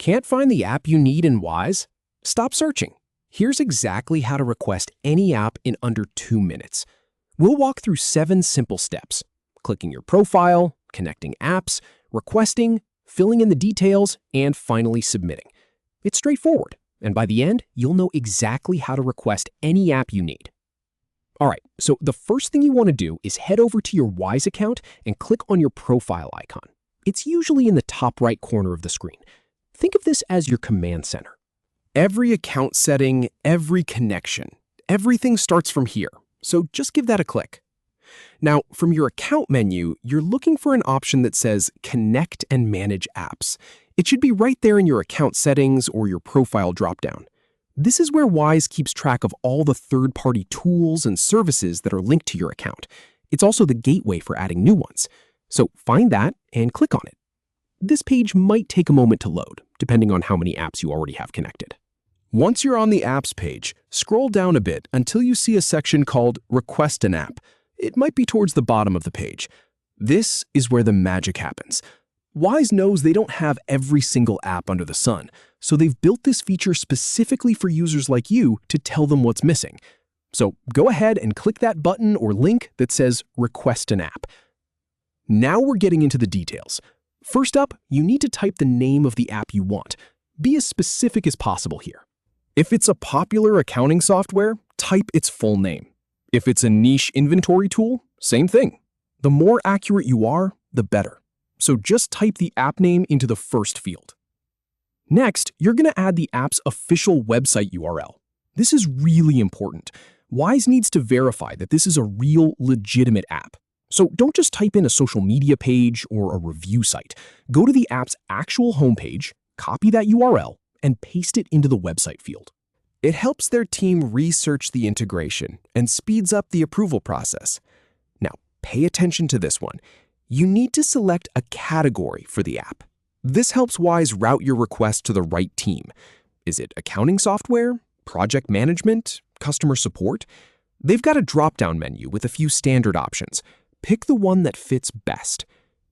Can't find the app you need in Wise? Stop searching. Here's exactly how to request any app in under 2 minutes. We'll walk through 7 simple steps: clicking your profile, connecting apps, requesting, filling in the details, and finally submitting. It's straightforward, and by the end, you'll know exactly how to request any app you need. All right, so the first thing you want to do is head over to your Wise account and click on your profile icon. It's usually in the top right corner of the screen. Think of this as your command center. Every account setting, every connection, everything starts from here, so just give that a click. Now, from your account menu, you're looking for an option that says Connect and Manage Apps. It should be right there in your account settings or your profile dropdown. This is where Wise keeps track of all the third-party tools and services that are linked to your account. It's also the gateway for adding new ones. So find that and click on it. This page might take a moment to load, depending on how many apps you already have connected. Once you're on the Apps page, scroll down a bit until you see a section called Request an App. It might be towards the bottom of the page. This is where the magic happens. Wise knows they don't have every single app under the sun, so they've built this feature specifically for users like you to tell them what's missing. So go ahead and click that button or link that says Request an App. Now we're getting into the details. First up, you need to type the name of the app you want. Be as specific as possible here. If it's a popular accounting software, type its full name. If it's a niche inventory tool, same thing. The more accurate you are, the better. So just type the app name into the first field. Next, you're going to add the app's official website URL. This is really important. Wise needs to verify that this is a real, legitimate app. So don't just type in a social media page or a review site. Go to the app's actual homepage, copy that URL, and paste it into the website field. It helps their team research the integration and speeds up the approval process. Now, pay attention to this one. You need to select a category for the app. This helps Wise route your request to the right team. Is it accounting software, project management, customer support? They've got a drop-down menu with a few standard options. Pick the one that fits best.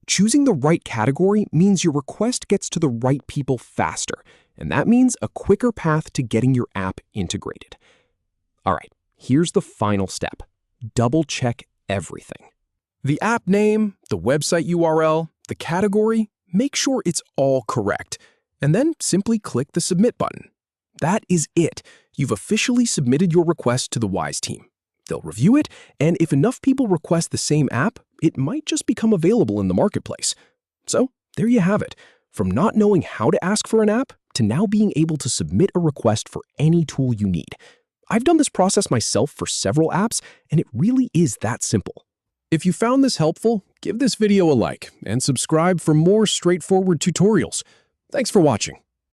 Choosing the right category means your request gets to the right people faster, and that means a quicker path to getting your app integrated. All right, here's the final step. Double-check everything. The app name, the website URL, the category, make sure it's all correct, and then simply click the Submit button. That is it. You've officially submitted your request to the Wise team. They'll review it, and if enough people request the same app, it might just become available in the marketplace. So there you have it. From not knowing how to ask for an app to now being able to submit a request for any tool you need. I've done this process myself for several apps, and it really is that simple. If you found this helpful, give this video a like and subscribe for more straightforward tutorials. Thanks for watching.